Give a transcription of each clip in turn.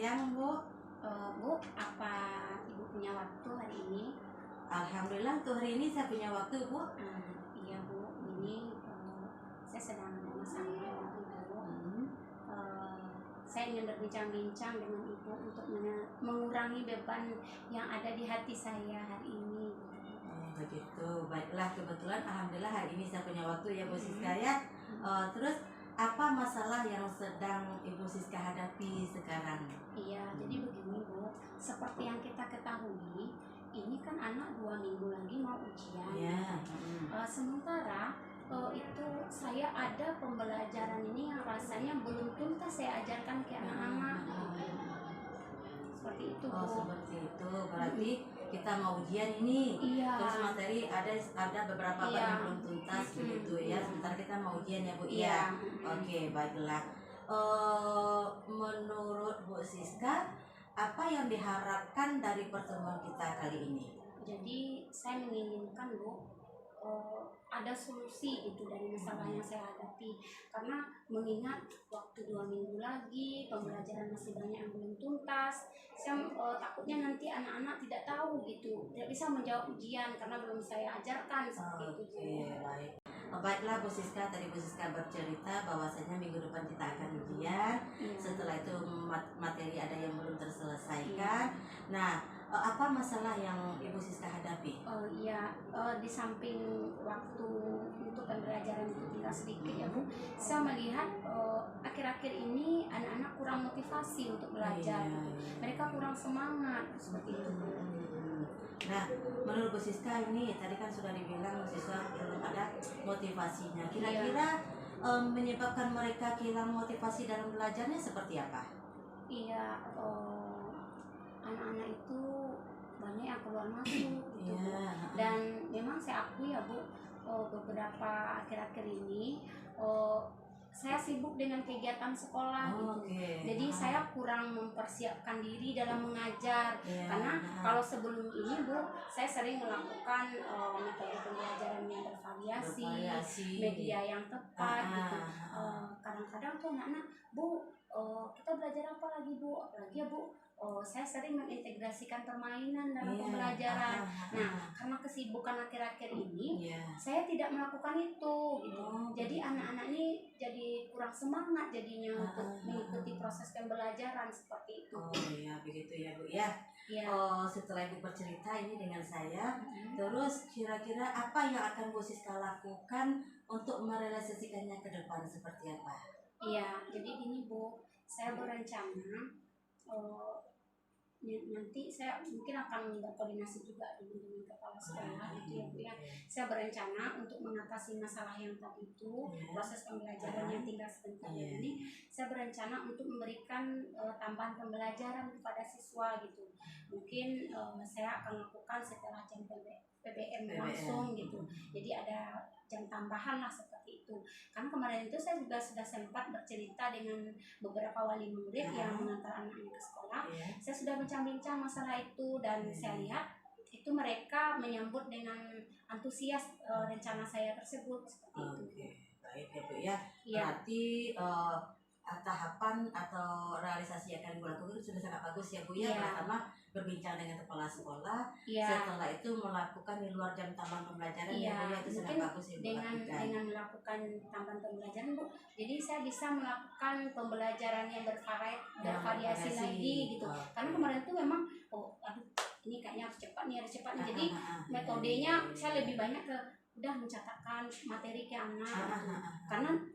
siang, Bu. Bu, apa Ibu punya waktu hari ini? Alhamdulillah untuk hari ini saya punya waktu, Bu. Iya Bu, ini saya sedang ada masalah dengan Ibu. Saya ingin berbincang-bincang dengan Ibu untuk mengurangi beban yang ada di hati saya hari ini. Begitu, baiklah, kebetulan Alhamdulillah hari ini saya punya waktu ya Bu Siska ya. Terus apa masalah yang sedang Ibu Siska hadapi sekarang? Iya, jadi begini Bu, seperti yang kita ketahui, ini kan anak 2 minggu lagi mau ujian. Ya. Sementara itu saya ada pembelajaran ini yang rasanya belum tuntas saya ajarkan ke anak-anak. Seperti itu Bu. Seperti itu, berarti kita mau ujian ini. Iya. Terus materi ada beberapa part yang belum tuntas begitu ya. Sebentar kita mau ujian ya Bu. Iya. Oke, baiklah. Menurut Bu Siska, apa yang diharapkan dari pertemuan kita kali ini? Jadi saya menginginkan Bu, ada solusi gitu dari masalah yang saya hadapi, karena mengingat waktu 2 minggu lagi pembelajaran masih banyak yang belum tuntas. Saya takutnya nanti anak-anak tidak tahu gitu, tidak bisa menjawab ujian karena belum saya ajarkan seperti itu. Baik. Baiklah Bu Siska, tadi Bu Siska bercerita bahwasanya minggu depan kita akan ujian. Setelah itu materi ada yang belum terselesaikan. Nah, apa masalah yang Ibu Siska hadapi? Di samping waktu untuk pembelajaran itu tinggal sedikit ya Bu, saya melihat akhir-akhir ini anak-anak kurang motivasi untuk belajar. Mereka kurang semangat seperti itu. Nah, menurut Bu Siska ini tadi kan sudah dibilang siswa belum ada motivasinya. Kira-kira menyebabkan mereka hilang motivasi dalam belajarnya seperti apa? Iya, anak-anak itu banyak yang keluar masuk gitu. Dan memang saya akui ya Bu, beberapa akhir-akhir ini saya sibuk dengan kegiatan sekolah gitu. Jadi saya kurang mempersiapkan diri dalam mengajar. Karena kalau sebelum ini Bu, saya sering melakukan metode pembelajaran yang bervariasi, media yang tepat gitu. Kadang-kadang tuh anak-anak, Bu, kita belajar apa lagi Bu? Apalagi ya Bu, saya sering mengintegrasikan permainan dalam pembelajaran. Nah, karena kesibukan akhir-akhir ini, saya tidak melakukan itu gitu. Jadi anak-anak ini jadi kurang semangat jadinya untuk mengikuti proses pembelajaran seperti itu. Iya, begitu ya Bu ya. Setelah Ibu bercerita ini dengan saya, terus kira-kira apa yang akan Bu Siska lakukan untuk merealisasikannya ke depan seperti apa? Iya, jadi gini Bu, saya berencana nanti saya mungkin akan berkoordinasi juga dengan kepala sekolah gitu ya Bu ya. Saya berencana untuk mengatasi masalah yang tadi itu, proses pembelajaran yang tinggal sebentar ini, saya berencana untuk memberikan tambahan pembelajaran kepada siswa gitu. Mungkin saya akan lakukan setelah jam PBM langsung gitu. Jadi ada jam tambahan lah seperti itu. Karena kemarin itu saya juga sudah sempat bercerita dengan beberapa wali murid yang mengantar anaknya ke sekolah. Saya sudah bincang-bincang masalah itu dan saya lihat itu mereka menyambut dengan antusias rencana saya tersebut seperti itu. Baik ya Bu ya. Berarti tahapan atau realisasi yang akan Ibu lakukan itu sudah sangat bagus ya Bu ya. Pertama berbincang dengan kepala sekolah, setelah itu melakukan di luar jam tambahan pembelajaran ya Bu ya, itu sangat bagus ya Bu. Dengan melakukan tambahan pembelajaran Bu, jadi saya bisa melakukan pembelajaran yang bervariasi lagi gitu. Karena kemarin itu memang ini kayaknya harus cepat nih, jadi metodenya saya lebih banyak ke udah mencatatkan materi ke anak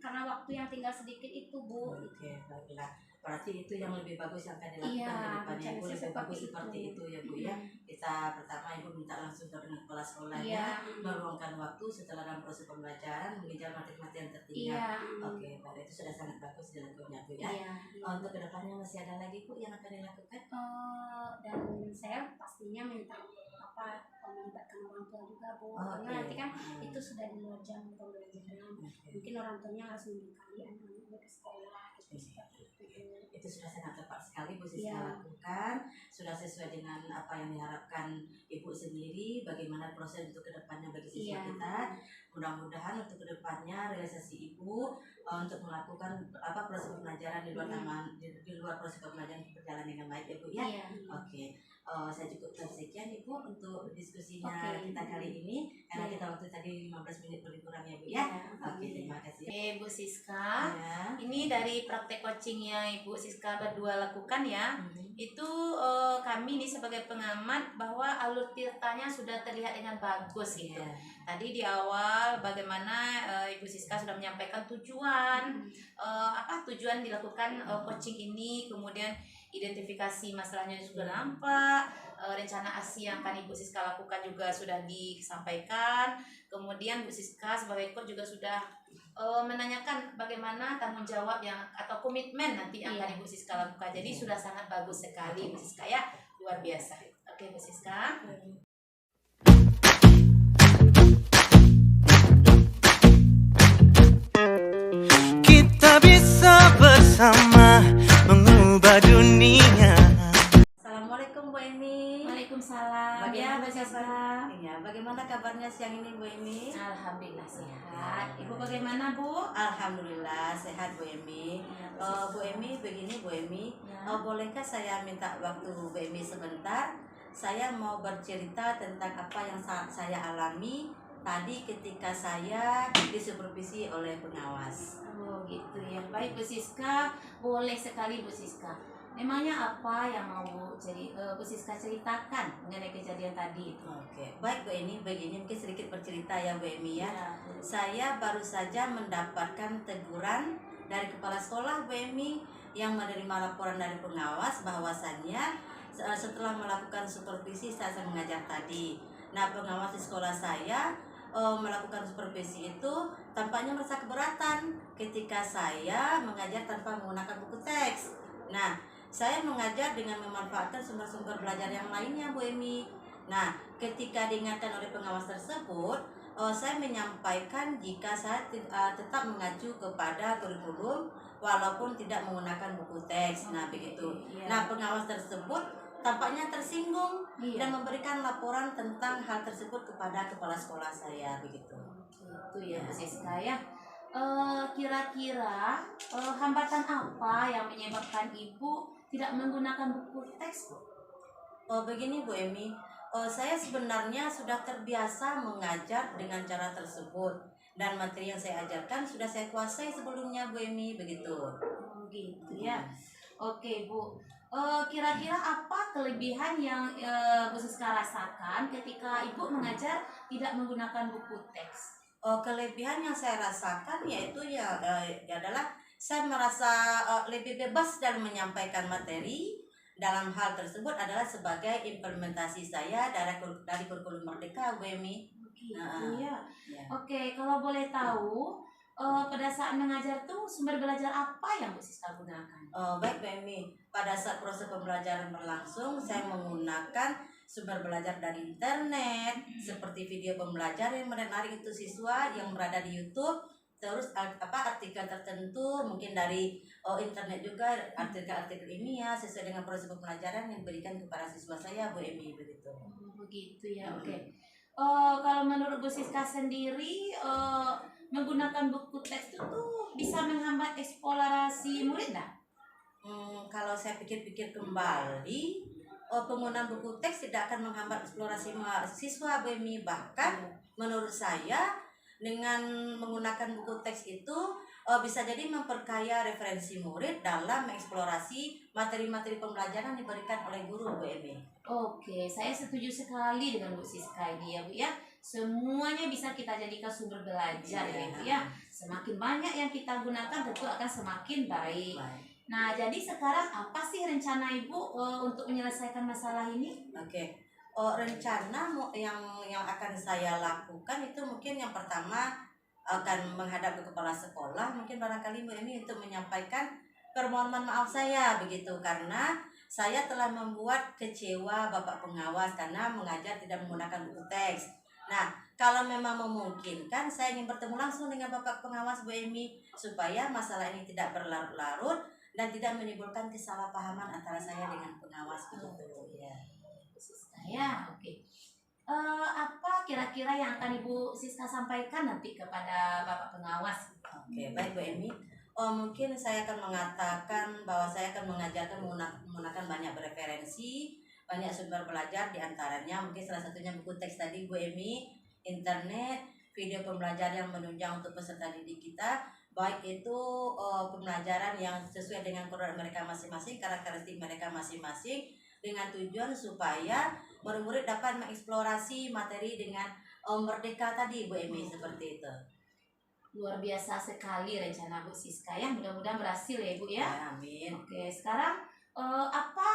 karena waktu yang tinggal sedikit itu Bu. Baiklah. Berarti itu yang lebih bagus yang akan dilakukan ke depannya Bu, lebih bagus seperti itu ya Bu ya. Kita pertama Ibu minta langsung ke kepala sekolahnya, meluangkan waktu setelah dalam proses pembelajaran mengejar materi-materi yang tertinggal. Baik, itu sudah sangat bagus dilakukannya Bu ya. Untuk kedepannya masih ada lagi Bu yang akan dilakukan? Dan saya pastinya minta melibatkan orang tua juga Bu, karena nanti kan itu sudah di luar jam pembelajaran. Mungkin orang tuanya harus membekali anak-anaknya ke sekolah gitu, seperti itu. Itu sudah sangat tepat sekali. sekali Bu Siska lakukan, sudah sesuai dengan apa yang diharapkan Ibu sendiri. Bagaimana proses untuk kedepannya bagi siswa kita. Mudah-mudahan untuk kedepannya realisasi Ibu untuk melakukan proses pembelajaran di luar di luar proses pembelajaran berjalan dengan baik ya Bu ya. Oke. Saya cukupkan sekian Ibu untuk diskusinya kita kali ini, karena kita waktu tadi 15 menit lebih kurang ya Bu ya. Oke, terima kasih. Oke Bu Siska, ini dari praktek coachingnya Ibu Siska berdua lakukan ya. Itu kami ini sebagai pengamat bahwa alur ceritanya sudah terlihat dengan bagus gitu. Tadi di awal bagaimana Ibu Siska sudah menyampaikan tujuan tujuan dilakukan coaching ini, kemudian identifikasi masalahnya sudah nampak, rencana aksi yang akan Ibu Siska lakukan juga sudah disampaikan. Kemudian Bu Siska sebagai coach juga sudah menanyakan bagaimana tanggung jawab yang atau komitmen nanti yang akan Ibu Siska lakukan. Jadi sudah sangat bagus sekali Bu Siska ya, luar biasa. Oke Bu Siska. Kita bisa bersama mengubah dunia. Assalamualaikum Bu Emi. Waalaikumsalam. Bagaimana Bu Siska? bagaimana kabarnya siang ini Bu Emi? Alhamdulillah sehat. Ibu bagaimana Bu? Alhamdulillah sehat Bu Emi. Bu Emi begini Bu Emi, bolehkah saya minta waktu Bu Emi sebentar? Saya mau bercerita tentang apa yang saya alami tadi ketika saya disupervisi oleh pengawas. Oh gitu ya. Baik Bu Siska, boleh sekali Bu Siska. Memangnya apa yang mau Bu Siska ceritakan mengenai kejadian tadi itu? Oke, baik Bu Emi, begini mungkin sedikit bercerita ya Bu Emi ya. Saya baru saja mendapatkan teguran dari kepala sekolah Bu Emi yang menerima laporan dari pengawas bahwasannya setelah melakukan supervisi saat saya mengajar tadi. Nah, pengawas di sekolah saya melakukan supervisi itu tampaknya merasa keberatan ketika saya mengajar tanpa menggunakan buku teks. Nah, saya mengajar dengan memanfaatkan sumber-sumber belajar yang lainnya Bu Emi. Nah, ketika diingatkan oleh pengawas tersebut, saya menyampaikan jika saya tetap mengacu kepada kurikulum walaupun tidak menggunakan buku teks. Nah, begitu. Nah, pengawas tersebut tampaknya tersinggung dan memberikan laporan tentang hal tersebut kepada kepala sekolah saya begitu. Itu ya Bu Siska ya. Kira-kira hambatan apa yang menyebabkan Ibu tidak menggunakan buku teks Bu? Begini Bu Emi, saya sebenarnya sudah terbiasa mengajar dengan cara tersebut dan materi yang saya ajarkan sudah saya kuasai sebelumnya Bu Emi begitu. Gitu ya. Oke Bu. Kira-kira apa kelebihan yang Bu Siska rasakan ketika Ibu mengajar tidak menggunakan buku teks? Kelebihan yang saya rasakan yaitu adalah saya merasa lebih bebas dalam menyampaikan materi. Dalam hal tersebut adalah sebagai implementasi saya dari kurikulum Merdeka Bu Emi. Iya. Oke, kalau boleh tahu pada saat mengajar tuh sumber belajar apa yang Bu Siska gunakan? Baik Bu Emi, pada saat proses pembelajaran berlangsung saya menggunakan sumber belajar dari internet seperti video pembelajaran yang menarik itu siswa yang berada di YouTube, terus artikel tertentu mungkin dari internet juga, artikel-artikel ilmiah sesuai dengan proses pembelajaran yang diberikan kepada siswa saya Bu Emi begitu. Begitu ya. Oke. Kalau menurut Bu Siska sendiri menggunakan buku teks itu tuh bisa menghambat eksplorasi murid nggak? Kalau saya pikir-pikir kembali, penggunaan buku teks tidak akan menghambat eksplorasi siswa Bu Emi. Bahkan menurut saya dengan menggunakan buku teks itu bisa jadi memperkaya referensi murid dalam mengeksplorasi materi-materi pembelajaran diberikan oleh guru Bu Emi. Oke, saya setuju sekali dengan Bu Siska ini ya Bu ya. Semuanya bisa kita jadikan sumber belajar ya Bu ya. Semakin banyak yang kita gunakan tentu akan semakin baik. Nah, jadi sekarang apa sih rencana Ibu untuk menyelesaikan masalah ini? Oke. Rencana yang akan saya lakukan itu mungkin yang pertama akan menghadap ke kepala sekolah, mungkin barangkali Bu Emi untuk menyampaikan permohonan maaf saya begitu, karena saya telah membuat kecewa Bapak pengawas karena mengajar tidak menggunakan buku teks. Nah, kalau memang memungkinkan saya ingin bertemu langsung dengan Bapak pengawas Bu Emi supaya masalah ini tidak berlarut-larut dan tidak menimbulkan kesalahpahaman antara saya dengan pengawas begitu ya. Ya, oke. Apa kira-kira yang akan Ibu Siska sampaikan nanti kepada Bapak pengawas? Oke, baik Bu Emi. Mungkin saya akan mengatakan bahwa saya akan mengajarkan menggunakan banyak referensi, banyak sumber belajar, diantaranya mungkin salah satunya buku teks tadi Bu Emi, internet, video pembelajaran yang menunjang untuk peserta didik kita, baik itu pembelajaran yang sesuai dengan koridor mereka masing-masing, karakteristik mereka masing-masing, dengan tujuan supaya murid-murid dapat mengeksplorasi materi dengan merdeka tadi Bu Emi, seperti itu. Luar biasa sekali rencana Bu Siska ya, mudah-mudahan berhasil ya Ibu ya. Ya, amin. Oke, sekarang apa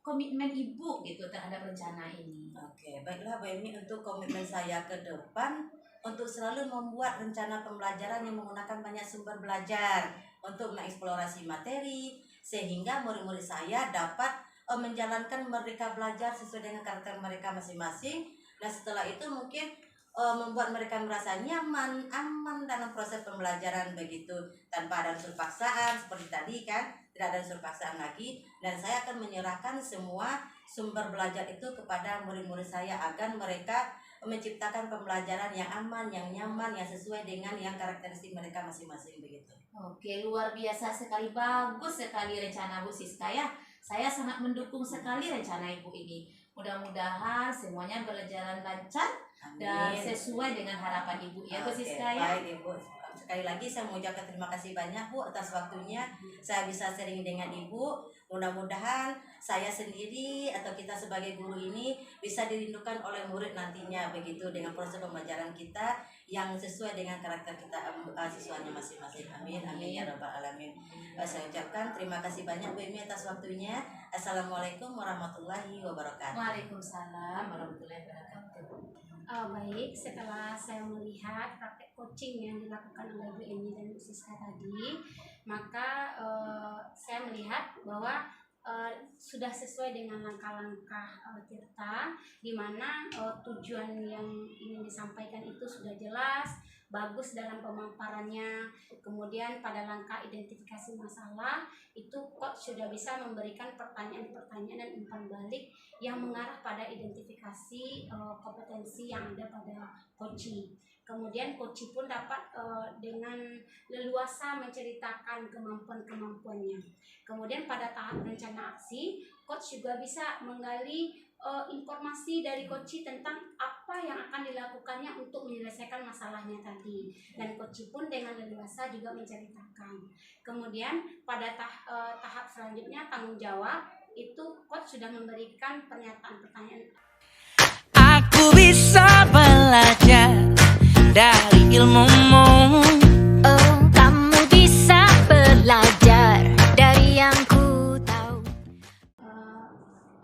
komitmen Ibu gitu terhadap rencana ini? Oke, baiklah Bu Emi, untuk komitmen saya ke depan untuk selalu membuat rencana pembelajaran yang menggunakan banyak sumber belajar untuk mengeksplorasi materi sehingga murid-murid saya dapat menjalankan merdeka belajar sesuai dengan karakter mereka masing-masing. Dan setelah itu mungkin membuat mereka merasa nyaman, aman dalam proses pembelajaran begitu, tanpa ada unsur paksaan seperti tadi kan, tidak ada unsur paksaan lagi. Dan saya akan menyerahkan semua sumber belajar itu kepada murid-murid saya agar mereka menciptakan pembelajaran yang aman, yang nyaman, yang sesuai dengan yang karakteristik mereka masing-masing begitu. Oke, luar biasa sekali, bagus sekali rencana Bu Siska ya. Saya sangat mendukung sekali rencana Ibu ini. Mudah-mudahan semuanya berjalan lancar. Amin. Dan sesuai dengan harapan Ibu ya Bu Siska ya. Baik Ibu, sekali lagi saya mengucapkan terima kasih banyak Bu atas waktunya. Saya bisa sharing dengan Ibu. Mudah-mudahan saya sendiri atau kita sebagai guru ini bisa dirindukan oleh murid nantinya begitu, dengan proses pembelajaran kita yang sesuai dengan karakter kita siswanya masing-masing. Amin amin ya rabbal alamin. Saya ucapkan terima kasih banyak Bu Emi atas waktunya. Assalamualaikum warahmatullahi wabarakatuh. Waalaikumsalam warahmatullahi wabarakatuh. Baik, setelah saya melihat praktek coaching yang dilakukan oleh Bu Eni dan Bu Siska tadi, maka saya melihat bahwa sudah sesuai dengan langkah-langkah Tirta, di mana tujuan yang ingin disampaikan itu sudah jelas, bagus dalam pemaparannya. Kemudian pada langkah identifikasi masalah itu coach sudah bisa memberikan pertanyaan-pertanyaan dan umpan balik yang mengarah pada identifikasi kompetensi yang ada pada coaching. Kemudian coach pun dapat dengan leluasa menceritakan kemampuan-kemampuannya. Kemudian pada tahap rencana aksi, coach juga bisa menggali informasi dari coach tentang apa yang akan dilakukannya untuk menyelesaikan masalahnya tadi. Dan coach pun dengan leluasa juga menceritakan. Kemudian pada tahap selanjutnya tanggung jawab, itu coach sudah memberikan pernyataan pertanyaan. Aku bisa belajar dari ilmumu. Oh, kamu bisa belajar dari yang ku tahu.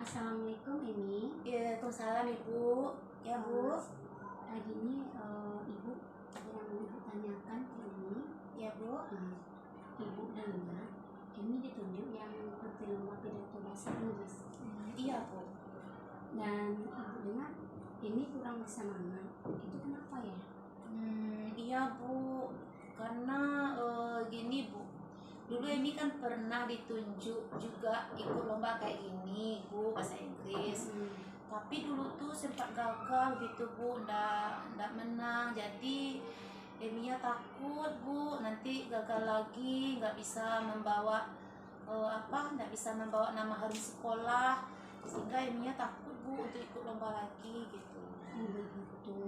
Assalamualaikum Emi. Waalaikumsalam Ibu. Ya Bu. Lagi ini Ibu ada yang mau Ibu tanyakan ini. Ya Bu. Ibu dengar Emi ditunjuk yang ikut lomba pidato bahasa Inggris. Iya Bu. Dan Ibu dengar ini kurang bersemangat. Itu kenapa ya? Iya Bu, karena gini Bu, dulu Emi kan pernah ditunjuk juga ikut lomba kayak gini Bu, bahasa Inggris. Tapi dulu tuh sempat gagal gitu Bu, ndak menang. Jadi Eminya takut Bu, nanti gagal lagi, nggak bisa membawa nggak bisa membawa nama harum sekolah, sehingga Eminya takut Bu untuk ikut lomba lagi gitu. Begitu.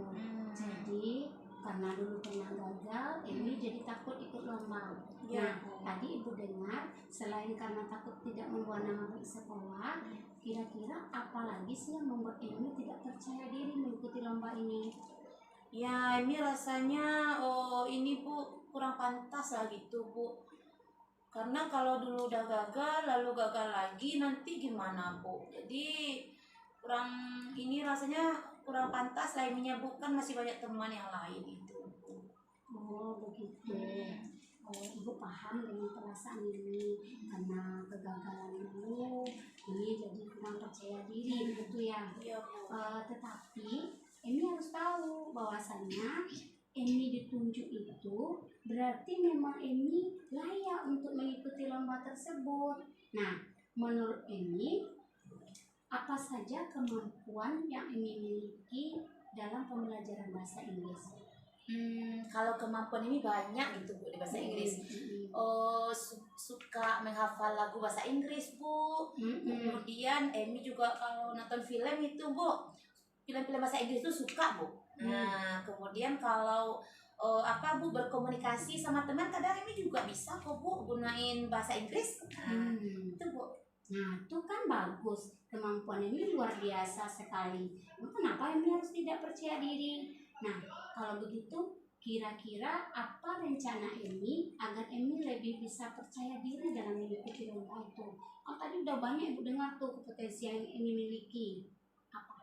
Jadi karena dulu pernah gagal, Emi jadi takut ikut lomba. Ya. Nah, tadi Ibu dengar selain karena takut tidak membawa nama baik sekolah, kira-kira apa lagi sih yang membuat Emi tidak percaya diri mengikuti lomba ini? Ya, Emi rasanya ini Bu kurang pantas lah gitu Bu. Karena kalau dulu udah gagal lalu gagal lagi nanti gimana Bu? Jadi rasanya kurang pantas lah Eminya Bu, kan masih banyak teman yang lain itu. Oh begitu. Ibu paham dengan perasaan ini, karena kegagalan Ibu ini jadi kurang percaya diri begitu ya. Iya Bu. Tetapi Emi harus tahu bahwasannya Emi ditunjuk itu berarti memang Emi layak untuk mengikuti lomba tersebut. Nah, menurut Emi, apa saja kemampuan yang Emi miliki dalam pembelajaran bahasa Inggris? Kalau kemampuan ini banyak gitu Bu di bahasa Inggris. Suka menghafal lagu bahasa Inggris Bu. Kemudian Emi juga kalau nonton film itu Bu, film-film bahasa Inggris itu suka Bu. Nah kemudian kalau Bu berkomunikasi sama teman, kadang Emi juga bisa kok Bu gunain bahasa Inggris. Itu Bu. Nah itu kan bagus, kemampuan Emi luar biasa sekali. Kenapa Emi harus tidak percaya diri? Nah, kalau begitu, kira-kira apa rencana Emi agar Emi lebih bisa percaya diri dalam mengikuti lomba itu? Oh, tadi udah banyak Ibu dengar tuh kompetensi yang Emi miliki. Apa?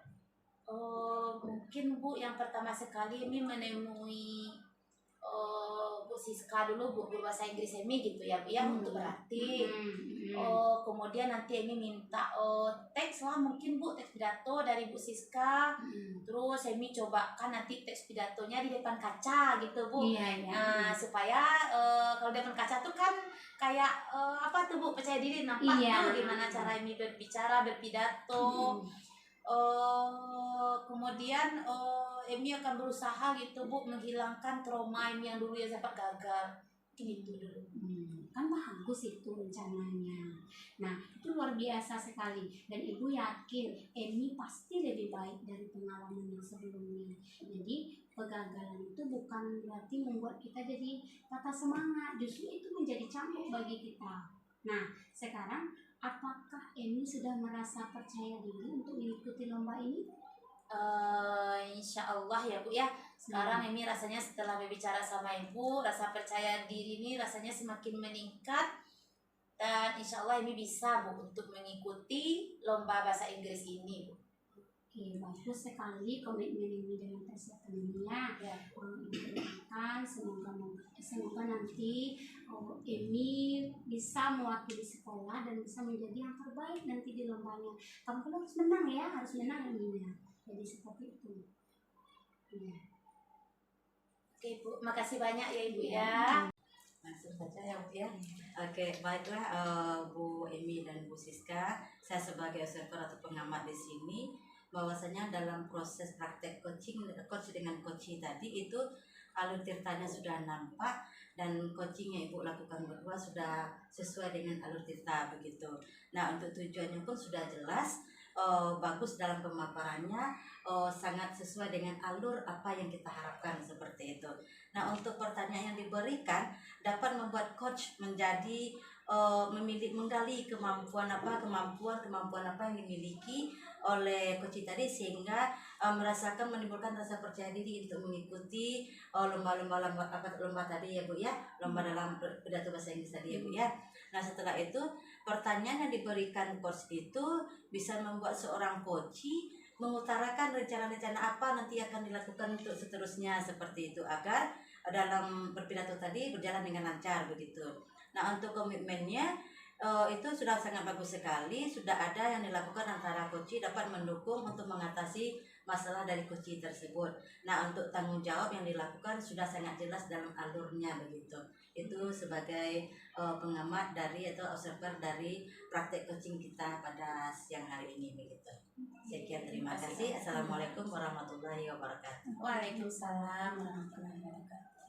Mungkin Bu yang pertama sekali Emi menemui Bu Siska dulu Bu, guru bahasa Inggris Emi gitu ya Bu ya, untuk berarti. Kemudian nanti Emi minta teks lah mungkin Bu, teks pidato dari Bu Siska. Terus Emi coba kan nanti teks pidatonya di depan kaca gitu Bu. Nah supaya kalau depan kaca tuh kan kayak apa tuh Bu, percaya diri, nampak tuh gimana cara Emi berbicara, berpidato. Kemudian Emi akan berusaha gitu Bu menghilangkan trauma Emi yang dulu ya sempat gagal. Gitu dulu. Kan bagus itu rencananya. Nah itu luar biasa sekali, dan Ibu yakin Emi pasti lebih baik dari pengalaman yang sebelumnya. Jadi kegagalan itu bukan berarti membuat kita jadi patah semangat, justru itu menjadi cambuk bagi kita. Nah sekarang apakah Emi sudah merasa percaya diri untuk mengikuti lomba ini? Insya Allah ya Bu ya. Sekarang Emi rasanya setelah berbicara sama Ibu, rasa percaya diri ini rasanya semakin meningkat. Dan insya Allah Emi bisa Bu untuk mengikuti lomba bahasa Inggris ini Bu. Oke, bagus sekali komitmen Emi dengan persiapan ini ya. Semoga nanti Emi bisa mewakili sekolah dan bisa menjadi yang terbaik nanti di lombanya. Kamu kan harus menang ya, harus menang Emi ya. Jadi seperti itu. Ya. Oke Bu, makasih banyak ya Ibu ya. Langsung saja ya Bu ya. Oke, baiklah Bu Emi dan Bu Siska, saya sebagai observer atau pengamat di sini, bahwasanya dalam proses praktek coaching, coach dengan coaching tadi itu alur tirtanya sudah nampak, dan coaching yang Ibu lakukan berdua sudah sesuai dengan alur tirta begitu. Nah untuk tujuannya pun sudah jelas, bagus dalam pemaparannya, sangat sesuai dengan alur apa yang kita harapkan seperti itu. Nah untuk pertanyaan yang diberikan dapat membuat coach menjadi menggali kemampuan apa yang dimiliki oleh coach tadi, sehingga merasakan menimbulkan rasa percaya diri untuk mengikuti lomba tadi ya Bu ya, lomba dalam pidato bahasa Inggris tadi ya Bu ya. Nah setelah itu pertanyaan yang diberikan coach itu bisa membuat seorang coach mengutarakan rencana-rencana apa nanti akan dilakukan untuk seterusnya seperti itu, agar dalam berpidato tadi berjalan dengan lancar begitu. Nah untuk komitmennya itu sudah sangat bagus sekali, sudah ada yang dilakukan antara coach dapat mendukung untuk mengatasi masalah dari coach tersebut. Nah untuk tanggung jawab yang dilakukan sudah sangat jelas dalam alurnya begitu. Itu sebagai pengamat dari atau observer dari praktek coaching kita pada siang hari ini begitu. Sekian, terima kasih. Assalamualaikum warahmatullahi wabarakatuh. Waalaikumsalam warahmatullahi wabarakatuh.